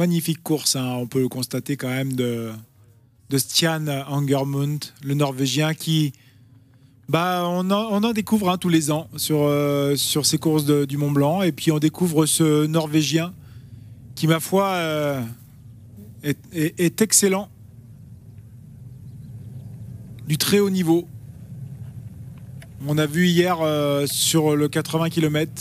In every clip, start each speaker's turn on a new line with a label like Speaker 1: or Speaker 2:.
Speaker 1: Magnifique course, hein, on peut le constater quand même de Stian Angermund, le Norvégien qui, on en découvre tous les ans sur ces courses du Mont Blanc, et puis on découvre ce Norvégien qui, ma foi, est excellent, du très haut niveau. On a vu hier sur le 80 km,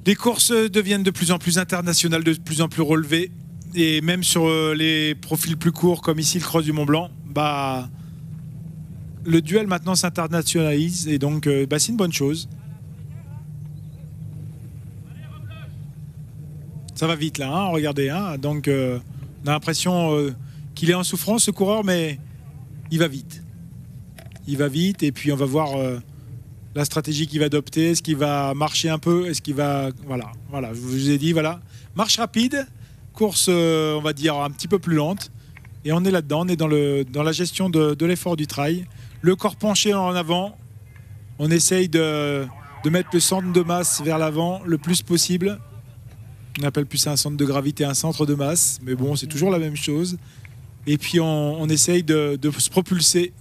Speaker 1: les courses deviennent de plus en plus internationales, de plus en plus relevées, et même sur les profils plus courts comme ici le Cross du Mont Blanc, le duel maintenant s'internationalise, et donc c'est une bonne chose. Ça va vite là, hein, regardez, hein, donc on a l'impression qu'il est en souffrance ce coureur, mais il va vite. Il va vite, et puis on va voir la stratégie qu'il va adopter. Est-ce qu'il va marcher un peu? Est-ce qu'il va... Voilà, je vous ai dit, voilà. Marche rapide, course, on va dire, un petit peu plus lente. Et on est là-dedans, on est dans la gestion de l'effort du trail. Le corps penché en avant. On essaye de mettre le centre de masse vers l'avant le plus possible. On appelle plus ça un centre de gravité, un centre de masse. Mais bon, c'est toujours la même chose. Et puis on essaye de se propulser.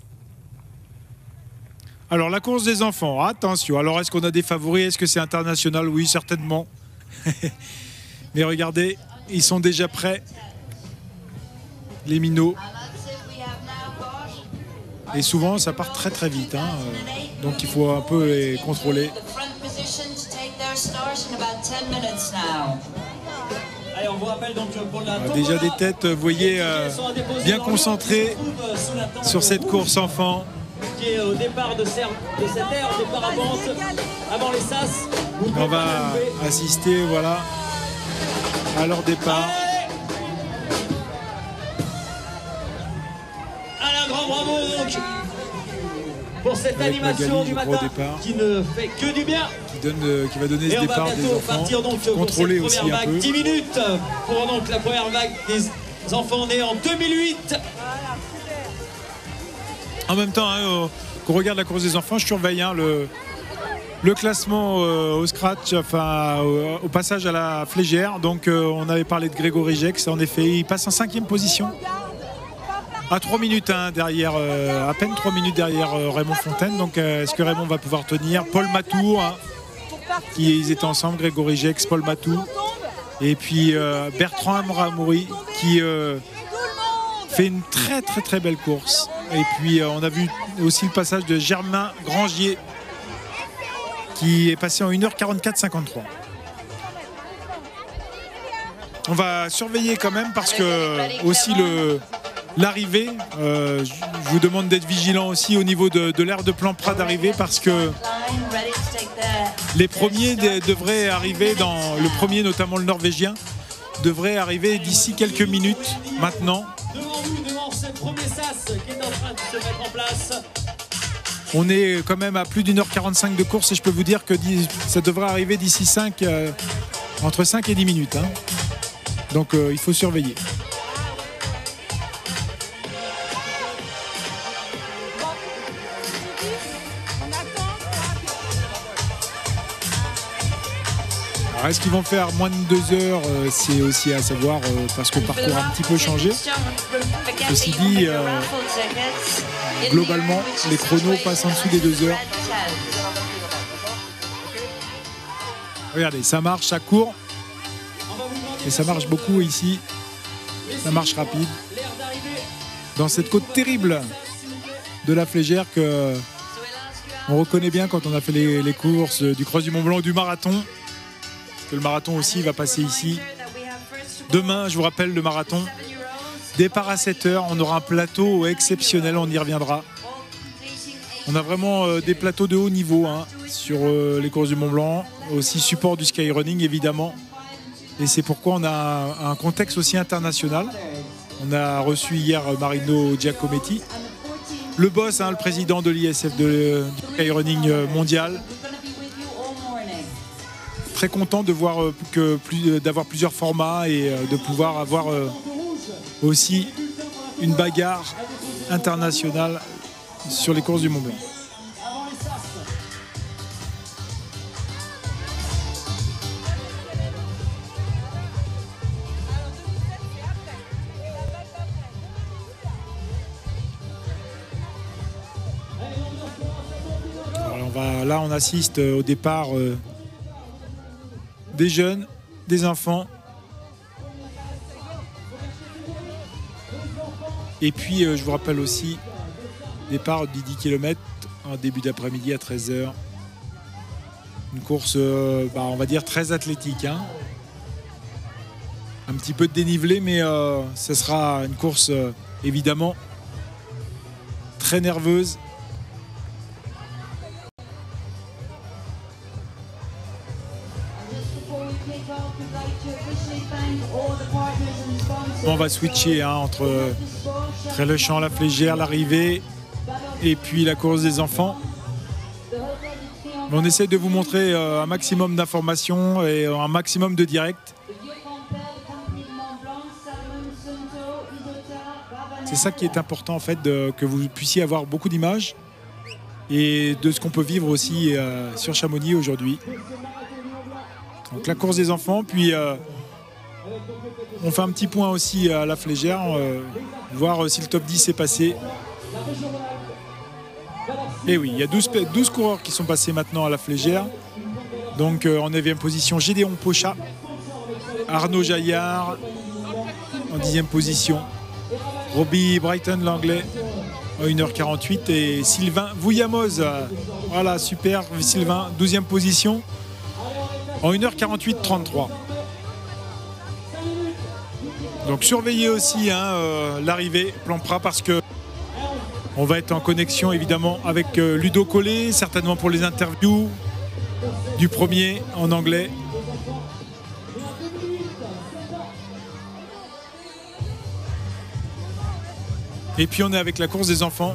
Speaker 1: Alors, la course des enfants, attention. Alors, est-ce qu'on a des favoris? Est-ce que c'est international? Oui, certainement. Mais regardez, ils sont déjà prêts, les minots. Et souvent, ça part très très vite, hein. Donc, il faut un peu les contrôler.
Speaker 2: Allez, on vous rappelle donc pour la
Speaker 1: déjà des têtes, vous voyez, bien concentrées sur cette course enfant.
Speaker 2: Qui est au départ de cette aire, au départ avant les sas.
Speaker 1: On va assister, voilà, à leur départ.
Speaker 2: Allez, un grand bravo donc pour cette
Speaker 1: avec
Speaker 2: animation
Speaker 1: Magali,
Speaker 2: du matin qui ne fait que du bien.
Speaker 1: Qui va donner ce départ des enfants.
Speaker 2: Partir donc
Speaker 1: contrôler
Speaker 2: pour cette
Speaker 1: aussi
Speaker 2: première
Speaker 1: un
Speaker 2: vague.
Speaker 1: peu.
Speaker 2: 10 minutes pour donc la première vague des enfants nés en 2008.
Speaker 1: En même temps, hein, qu'on regarde la course des enfants, je surveille le classement au scratch, enfin au passage à la flégère. Donc on avait parlé de Grégory Jex, en effet, il passe en 5e position. À 3 minutes derrière, à peine 3 minutes derrière Raymond Fontaine. Donc est-ce que Raymond va pouvoir tenir? Paul Matou, hein, ils étaient ensemble, Grégory Jex, Paul Matou. Et puis Bertrand Amramouri qui fait une très très très belle course. Et puis on a vu aussi le passage de Germain Grangier qui est passé en 1h44,53. On va surveiller quand même parce que aussi l'arrivée, je vous demande d'être vigilant aussi au niveau de l'aire de plan Prat d'arrivée, parce que les premiers devraient arriver, le premier notamment le Norvégien, devrait arriver d'ici quelques minutes maintenant.
Speaker 2: Devant ce premier sas qui est en train de se mettre en place.
Speaker 1: On est quand même à plus d'1h45 de course, et je peux vous dire que ça devrait arriver d'ici entre 5 et 10 minutes. Hein. Donc il faut surveiller. Alors, est-ce qu'ils vont faire moins de 2 heures? C'est aussi à savoir, parce que le parcours a un petit peu changé. Ceci dit, globalement, les chronos passent en dessous des 2 heures. Regardez, ça marche, ça court. Et ça marche beaucoup ici. Ça marche rapide. Dans cette côte terrible de la Flégère que on reconnaît bien quand on a fait les courses du Cross du Mont Blanc, du marathon. Que le marathon aussi va passer ici. Demain, je vous rappelle, le marathon. Départ à 7h, on aura un plateau exceptionnel, on y reviendra. On a vraiment des plateaux de haut niveau sur les courses du Mont Blanc, aussi support du skyrunning évidemment. Et c'est pourquoi on a un contexte aussi international. On a reçu hier Marino Giacometti, le boss, le président de l'ISF, du skyrunning mondial. Très content de voir d'avoir plusieurs formats et de pouvoir avoir aussi une bagarre internationale sur les courses du Mont Blanc. Là, on assiste au départ des jeunes, des enfants. Et puis, je vous rappelle aussi, départ du 10 km en début d'après-midi à 13 h. Une course, on va dire, très athlétique. Hein. Un petit peu de dénivelé, mais ce sera une course, évidemment, très nerveuse. On va switcher entre Trèslechamp, La Flégère, l'arrivée et puis la course des enfants. On essaie de vous montrer un maximum d'informations et un maximum de direct. C'est ça qui est important en fait, que vous puissiez avoir beaucoup d'images et de ce qu'on peut vivre aussi sur Chamonix aujourd'hui. Donc la course des enfants, puis on fait un petit point aussi à La Flégère, voir si le top 10 est passé. Et oui, il y a 12 coureurs qui sont passés maintenant à La Flégère. Donc en 9e position, Gédéon Pochat, Arnaud Jaillard en 10e position, Robbie Brighton l'anglais en 1h48 et Sylvain Vouillamoz. Voilà, super, Sylvain, 12e position en 1h48-33. Donc surveillez aussi l'arrivée, plan Prat, parce que on va être en connexion évidemment avec Ludo Collet, certainement pour les interviews du premier en anglais. Et puis on est avec la course des enfants.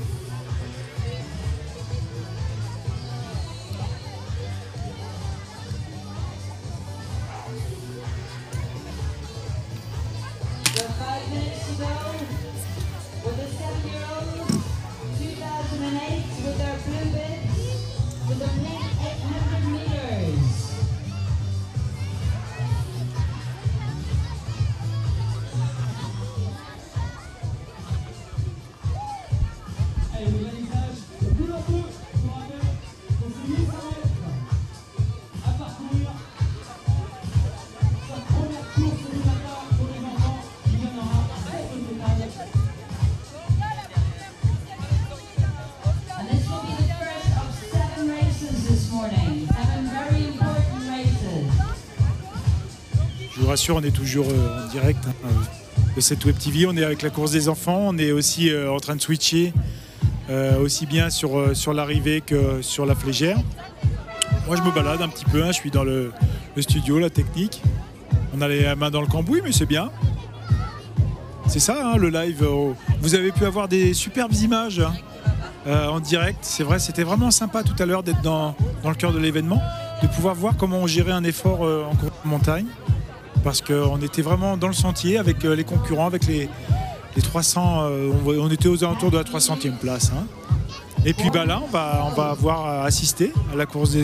Speaker 1: On est toujours en direct de cette Web TV. On est avec la course des enfants. On est aussi en train de switcher aussi bien sur l'arrivée que sur La Flégère. Moi, je me balade un petit peu. Je suis dans le studio, la technique. On a les mains dans le cambouis, mais c'est bien. C'est ça, le live. Vous avez pu avoir des superbes images en direct. C'est vrai, c'était vraiment sympa tout à l'heure d'être dans le cœur de l'événement, de pouvoir voir comment on gérait un effort en course de montagne. Parce qu'on était vraiment dans le sentier avec les concurrents, avec les 300, on était aux alentours de la 300e place. Hein. Et puis là, on va avoir assisté à la course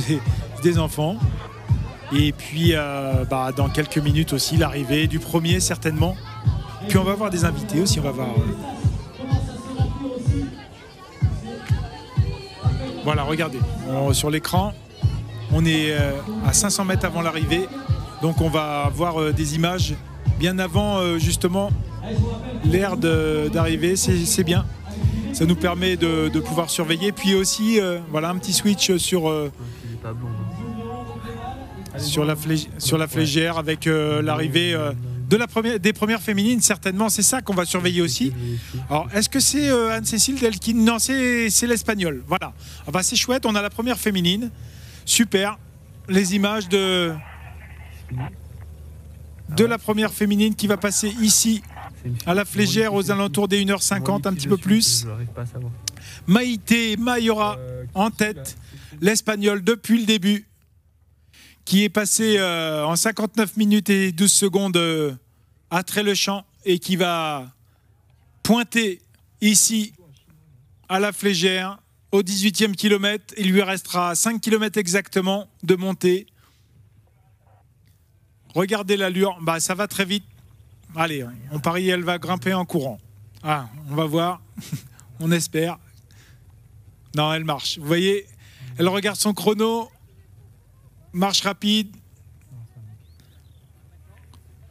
Speaker 1: des enfants. Et puis dans quelques minutes aussi, l'arrivée du premier certainement. Puis on va avoir des invités aussi, on va voir. Voilà, regardez, sur l'écran, on est à 500 mètres avant l'arrivée. Donc on va avoir des images bien avant justement l'heure d'arrivée, c'est bien. Ça nous permet de pouvoir surveiller. Puis aussi, voilà un petit switch sur la Flégère avec l'arrivée des premières féminines, certainement. C'est ça qu'on va surveiller aussi. Alors, est-ce que c'est Anne-Cécile Delkin? Non, c'est l'Espagnol. Voilà. Enfin, c'est chouette, on a la première féminine. Super. Les images de la première féminine qui va passer ici à La Flégère aux alentours des 1h50, un petit peu plus. Maïté Mayora en tête, l'Espagnol depuis le début, qui est passé en 59 minutes et 12 secondes à Trèslechamp et qui va pointer ici à La Flégère au 18e kilomètre. Il lui restera 5 km exactement de montée. Regardez l'allure, ça va très vite. Allez, on parie, elle va grimper en courant. Ah, on va voir, on espère. Non, elle marche. Vous voyez, Elle regarde son chrono. Marche rapide.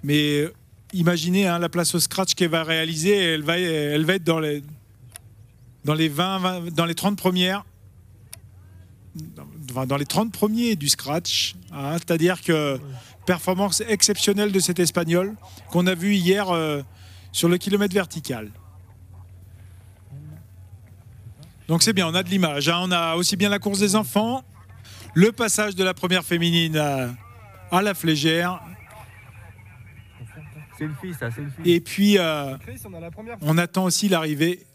Speaker 1: Mais imaginez hein, la place au scratch qu'elle va réaliser. Elle va être dans les 30 premières. Dans les 30 premiers du scratch. Hein, c'est-à-dire que performance exceptionnelle de cet Espagnol qu'on a vu hier sur le kilomètre vertical. Donc c'est bien, on a de l'image. Hein, on a aussi bien la course des enfants, le passage de la première féminine à la flégère.
Speaker 3: Selfie, ça, selfie.
Speaker 1: Et puis, on attend aussi l'arrivée.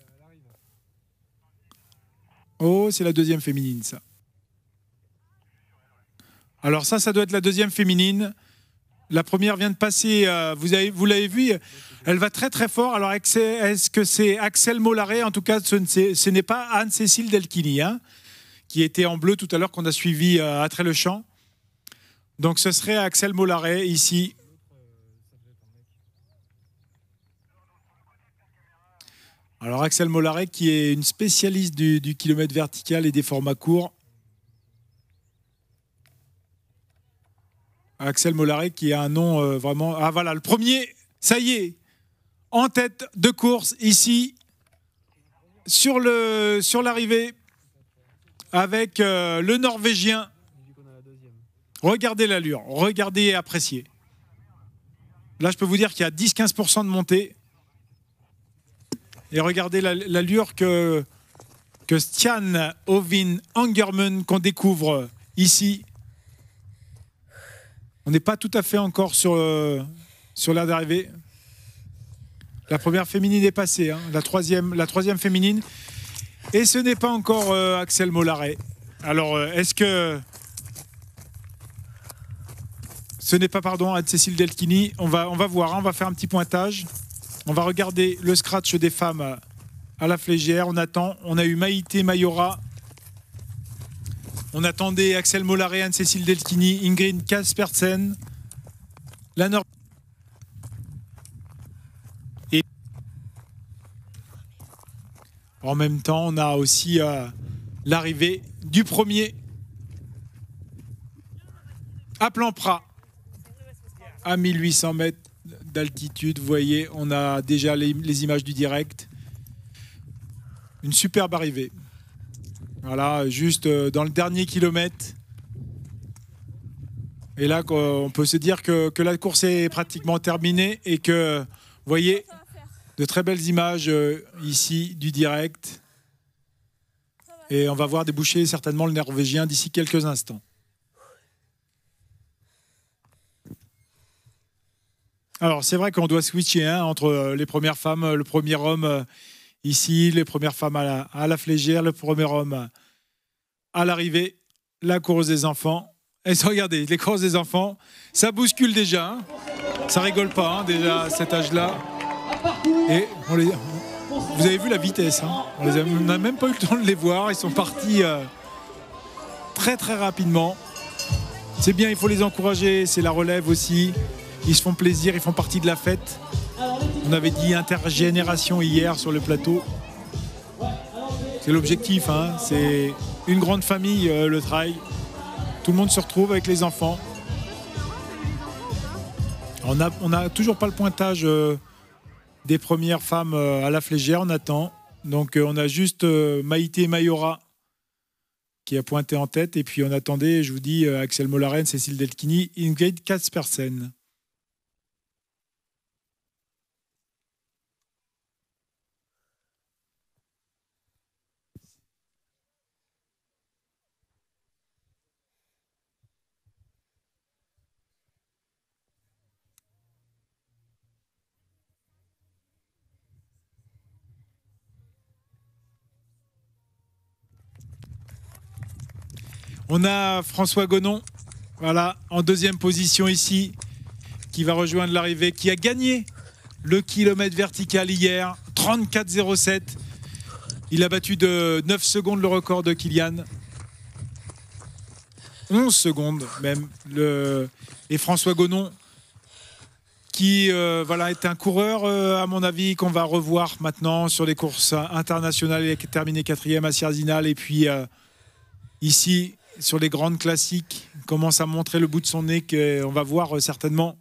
Speaker 1: Oh, c'est la deuxième féminine, ça. Alors ça doit être la deuxième féminine. La première vient de passer, vous l'avez vu, elle va très très fort. Alors est-ce que c'est Axel Mollaret? En tout cas, ce n'est pas Anne-Cécile Delchini, hein, qui était en bleu tout à l'heure, qu'on a suivi à Très-le-Champ. Donc ce serait Axel Mollaret ici. Alors Axel Mollaret qui est une spécialiste du kilomètre vertical et des formats courts. Axel Mollaret qui a un nom vraiment... Ah voilà, le premier, ça y est, en tête de course ici, sur l'arrivée, avec le Norvégien. Regardez l'allure, regardez et appréciez. Là, je peux vous dire qu'il y a 10-15% de montée. Et regardez l'allure que Stian Ovin Angermund qu'on découvre ici. On n'est pas tout à fait encore sur l'aire d'arrivée. La première féminine est passée, hein, la troisième féminine. Et ce n'est pas encore Axel Mollaret. Alors, est-ce que... Ce n'est pas, pardon, Anne-Cécile Delchini. On va voir, hein, on va faire un petit pointage. On va regarder le scratch des femmes à la flégère. On attend. On a eu Maïté Mayora. On attendait Axel Mollaret, Anne-Cécile Delchini, Ingrid Kaspersen. La Nord. Et en même temps, on a aussi l'arrivée du premier à Plan-Prat, à 1800 mètres d'altitude. Vous voyez, on a déjà les images du direct. Une superbe arrivée. Voilà, juste dans le dernier kilomètre. Et là, on peut se dire que la course est pratiquement terminée et que, vous voyez, de très belles images ici du direct. Et on va voir déboucher certainement le Norvégien d'ici quelques instants. Alors, c'est vrai qu'on doit switcher hein, entre les premières femmes, le premier homme ici, les premières femmes à la flégère, le premier homme à l'arrivée, la course des enfants. Et regardez, les courses des enfants, ça bouscule déjà. Hein. Ça rigole pas hein, déjà à cet âge-là. Et vous avez vu la vitesse. Hein. On n'a même pas eu le temps de les voir. Ils sont partis très très rapidement. C'est bien, il faut les encourager. C'est la relève aussi. Ils se font plaisir, ils font partie de la fête. On avait dit intergénération hier sur le plateau. C'est l'objectif, hein. C'est une grande famille, le trail. Tout le monde se retrouve avec les enfants. On n'a toujours pas le pointage des premières femmes à la flégère, on attend. Donc on a juste Maïté Mayora qui a pointé en tête. Et puis on attendait, je vous dis, Axel Mollaret, Cécile Delchini, Ingrid Kaspersen. On a François Gonon, voilà, en deuxième position ici, qui va rejoindre l'arrivée, qui a gagné le kilomètre vertical hier, 34,07. Il a battu de 9 secondes le record de Kylian. 11 secondes même. Et François Gonon, qui voilà, est un coureur, à mon avis, qu'on va revoir maintenant sur les courses internationales. Il a terminé 4e à Sierzinal et puis... ici, sur les grandes classiques, commence à montrer le bout de son nez qu'on va voir certainement.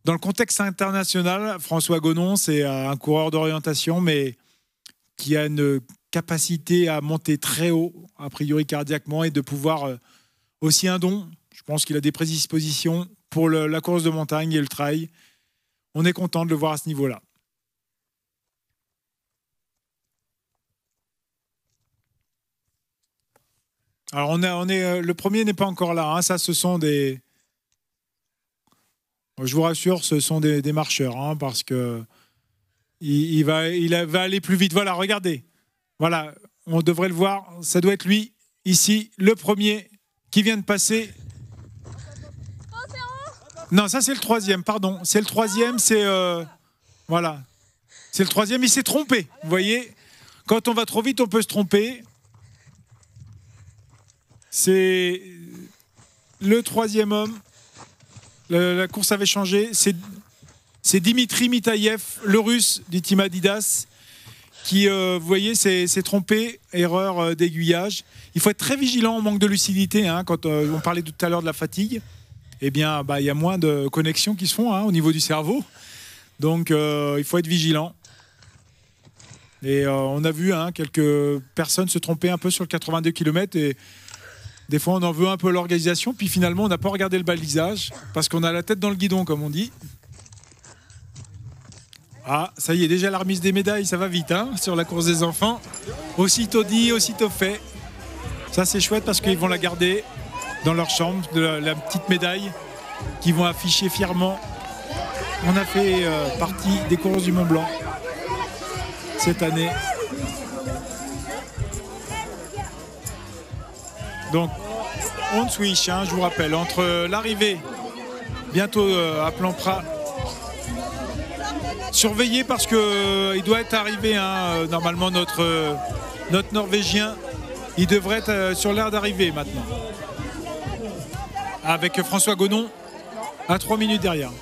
Speaker 1: Dans le contexte international, François Gonon, c'est un coureur d'orientation, mais qui a une capacité à monter très haut, a priori cardiaquement, et de pouvoir aussi un don. Je pense qu'il a des prédispositions pour la course de montagne et le trail. On est content de le voir à ce niveau-là. Alors le premier n'est pas encore là. Hein. Ça, ce sont des... Je vous rassure, ce sont des marcheurs, hein, parce que il va aller plus vite. Voilà, regardez. Voilà, on devrait le voir. Ça doit être lui, ici, le premier qui vient de passer. Non, ça c'est le troisième, pardon. C'est le troisième, c'est... voilà. C'est le troisième, il s'est trompé. Vous voyez, quand on va trop vite, on peut se tromper. C'est le troisième homme. La course avait changé. C'est Dimitri Mitaïev, le russe du team Adidas, qui, vous voyez, s'est trompé. Erreur d'aiguillage. Il faut être très vigilant, on manque de lucidité. Hein, quand on parlait tout à l'heure de la fatigue, eh bien, il y a moins de connexions qui se font, hein, au niveau du cerveau. Donc, il faut être vigilant. Et on a vu, hein, quelques personnes se tromper un peu sur le 82 km et des fois, on en veut un peu l'organisation, puis finalement, on n'a pas regardé le balisage, parce qu'on a la tête dans le guidon, comme on dit. Ah, ça y est, déjà la remise des médailles, ça va vite, hein, sur la course des enfants. Aussitôt dit, aussitôt fait. Ça, c'est chouette, parce qu'ils vont la garder dans leur chambre, la petite médaille, qu'ils vont afficher fièrement. On a fait partie des courses du Mont-Blanc cette année. Donc, on switch, hein, je vous rappelle, entre l'arrivée, bientôt à Plan-Pras, surveillé parce qu'il doit être arrivé, hein, normalement notre Norvégien, il devrait être sur l'aire d'arrivée maintenant. Avec François Gonon à 3 minutes derrière.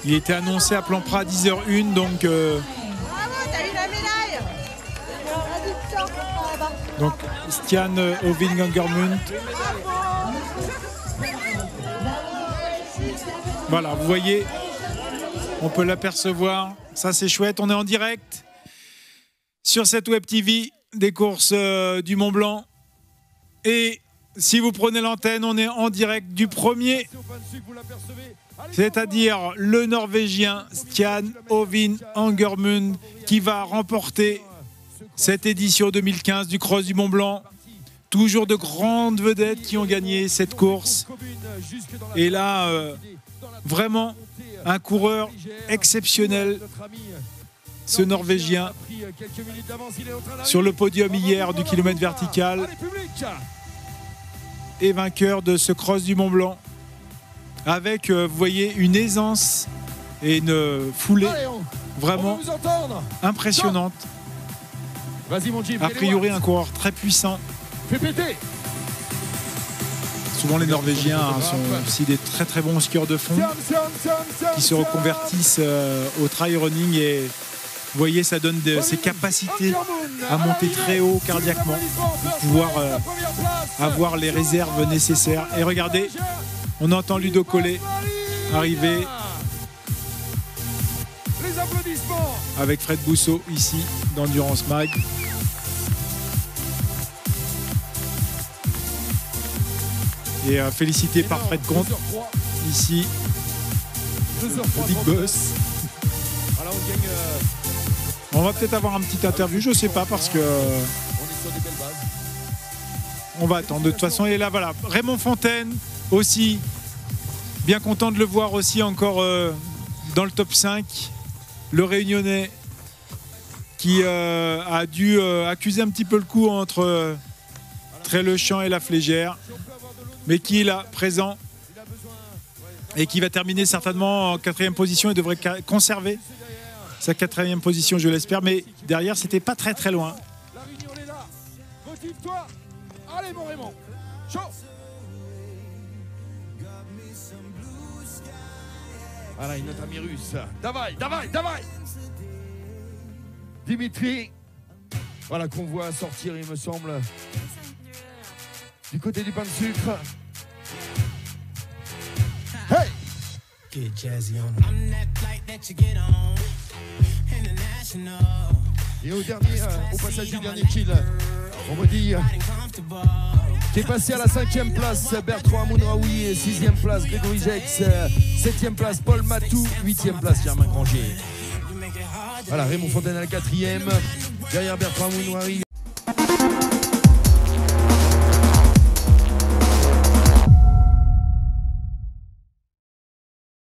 Speaker 1: Il était annoncé à Plan-Pras à 10h01, donc... Donc Stian Ovin Angermund. Voilà, vous voyez, on peut l'apercevoir. Ça, c'est chouette. On est en direct sur cette Web TV des courses du Mont-Blanc. Et si vous prenez l'antenne, on est en direct du premier, c'est-à-dire le Norvégien Stian Ovin Angermund, qui va remporter cette édition 2015 du Cross du Mont-Blanc. Toujours de grandes vedettes qui ont gagné cette course. Et là, vraiment un coureur exceptionnel, ce Norvégien, sur le podium hier du kilomètre vertical et vainqueur de ce Cross du Mont-Blanc. Avec, vous voyez, une aisance et une foulée vraiment impressionnante. A priori, un coureur très puissant. Souvent, les Norvégiens sont aussi des très très bons skieurs de fond qui se reconvertissent au trail running. Et vous voyez, ça donne ces capacités à monter très haut cardiaquement pour pouvoir avoir les réserves nécessaires. Et regardez, on entend Ludo Collet arriver avec Fred Bousseau ici d'Endurance Mag. Et félicité par Fred Comte ici, le Big Boss. On va peut-être avoir un petit interview, je sais pas, parce que on va attendre. De toute façon, il est là, voilà. Raymond Fontaine aussi, bien content de le voir aussi encore dans le top 5. Le Réunionnais qui a dû accuser un petit peu le coup entre Tré-le-Champ et la Flégère, mais qui est là, présent, et qui va terminer certainement en 4e position et devrait conserver sa 4e position, je l'espère, mais derrière, c'était pas très très loin.
Speaker 3: La Réunion est là. Motive-toi. Allez, mon Raymond. Chaud. Voilà, une autre ami russe. Davai, Davai, Davai. Dimitri Voilà qu'on voit sortir, il me semble, du côté du pain de sucre. Hey! Et au passage du dernier kill, on me dit qui est passé à la 5e place Bertrand Amounraoui, et 6e place Grégory Jex, 7e place Paul Matou, 8e place Germain Granger. Voilà, Raymond Fontaine à la 4e, derrière Bertrand Amounraoui.